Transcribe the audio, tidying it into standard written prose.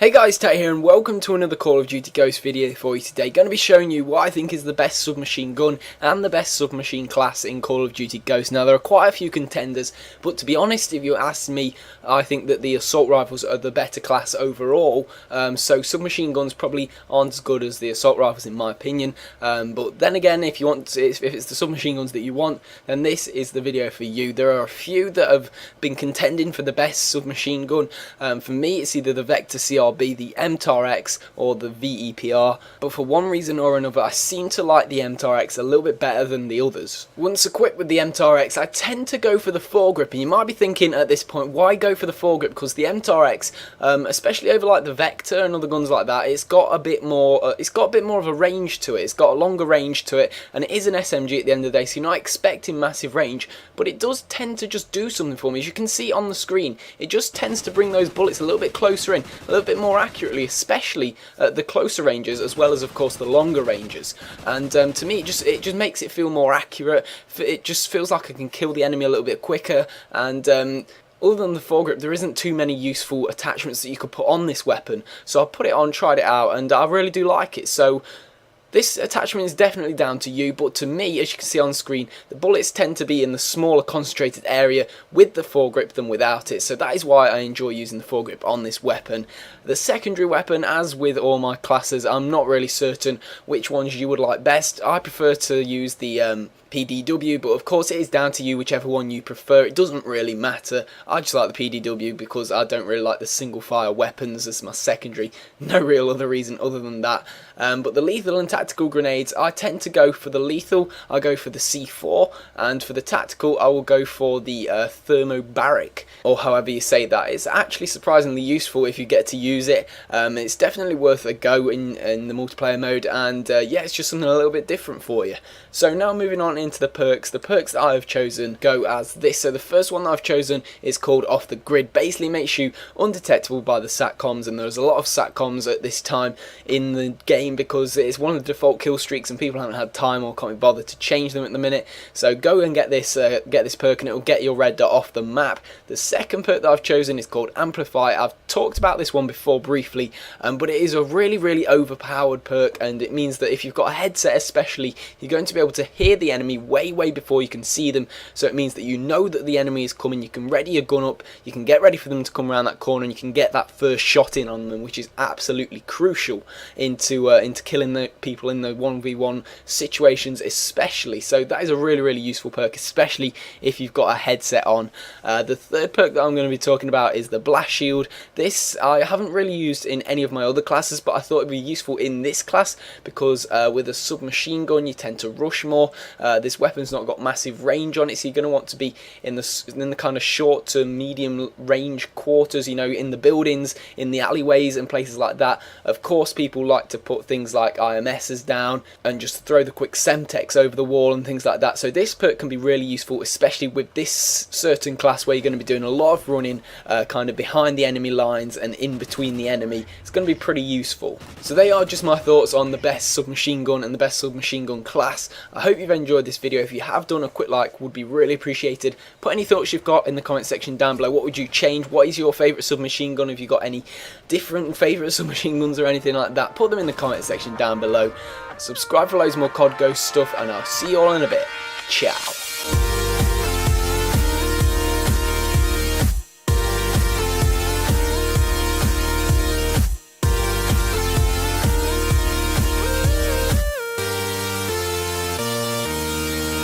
Hey guys, Tat here and welcome to another Call of Duty Ghosts video for you today. Going to be showing you what I think is the best submachine gun and the best submachine class in Call of Duty Ghosts. Now there are quite a few contenders, but to be honest, if you ask me, I think that the assault rifles are the better class overall. So submachine guns probably aren't as good as the assault rifles in my opinion. But then again, if it's the submachine guns that you want, then this is the video for you. There are a few that have been contending for the best submachine gun. For me, it's either the Vector CR, the MTAR-X or the VEPR, but for one reason or another I seem to like the MTAR-X a little bit better than the others. Once equipped with the MTAR-X, I tend to go for the foregrip, and you might be thinking at this point, why go for the foregrip? Because the MTAR-X, especially over like the Vector and other guns like that, it's got a bit more of a range to it. It's got a longer range to it, and it is an SMG at the end of the day, so you're not expecting massive range, but it does tend to just do something for me. As you can see on the screen, it just tends to bring those bullets a little bit closer in, a little bit more accurately, especially at the closer ranges as well as of course the longer ranges. And to me it just makes it feel more accurate. It just feels like I can kill the enemy a little bit quicker, and other than the foregrip, there isn't too many useful attachments that you could put on this weapon, so I put it on, tried it out, and I really do like it. So this attachment is definitely down to you, but to me, as you can see on screen, the bullets tend to be in the smaller concentrated area with the foregrip than without it, so that is why I enjoy using the foregrip on this weapon. The secondary weapon, as with all my classes, I'm not really certain which ones you would like best. I prefer to use the PDW, but of course it is down to you, whichever one you prefer. It doesn't really matter. I just like the PDW because I don't really like the single fire weapons as my secondary. No real other reason other than that. But the lethal and tactical grenades, I tend to go for the lethal. I go for the C4, and for the tactical I will go for the thermobaric, or however you say that. It's actually surprisingly useful if you get to use it. It's definitely worth a go in the multiplayer mode, and yeah, it's just something a little bit different for you. So now moving on into the perks. The perks that I have chosen go as this. So the first one that I've chosen is called Off the Grid. Basically makes you undetectable by the SATCOMs, and there's a lot of SATCOMs at this time in the game because it's one of the default kill streaks and people haven't had time or can't be bothered to change them at the minute. So go and get this perk and it will get your red dot off the map. The second perk that I've chosen is called Amplify. I've talked about this one before briefly, but it is a really overpowered perk, and it means that if you've got a headset especially, you're going to be able to hear the enemy way before you can see them. So it means that you know that the enemy is coming, you can ready your gun up, you can get ready for them to come around that corner, and you can get that first shot in on them, which is absolutely crucial into killing the people in the 1v1 situations especially. So that is a really useful perk, especially if you've got a headset on. The third perk that I'm going to be talking about is the Blast Shield. This I haven't really used in any of my other classes, but I thought it would be useful in this class because with a submachine gun you tend to rush more. This weapon's not got massive range on it, so you're going to want to be in the kind of short to medium range quarters, you know, in the buildings, in the alleyways and places like that. Of course people like to put things like IMSs down and just throw the quick Semtex over the wall and things like that. So this perk can be really useful, especially with this certain class where you're going to be doing a lot of running kind of behind the enemy lines and in between the enemy. It's going to be pretty useful. So they are just my thoughts on the best submachine gun and the best submachine gun class. I hope you've enjoyed this video. If you have done, a quick like would be really appreciated. Put any thoughts you've got in the comment section down below. What would you change? What is your favourite submachine gun? Have you got any different favourite submachine guns or anything like that? Put them in the comment section down below. Subscribe for loads more COD Ghost stuff, and I'll see you all in a bit. Ciao.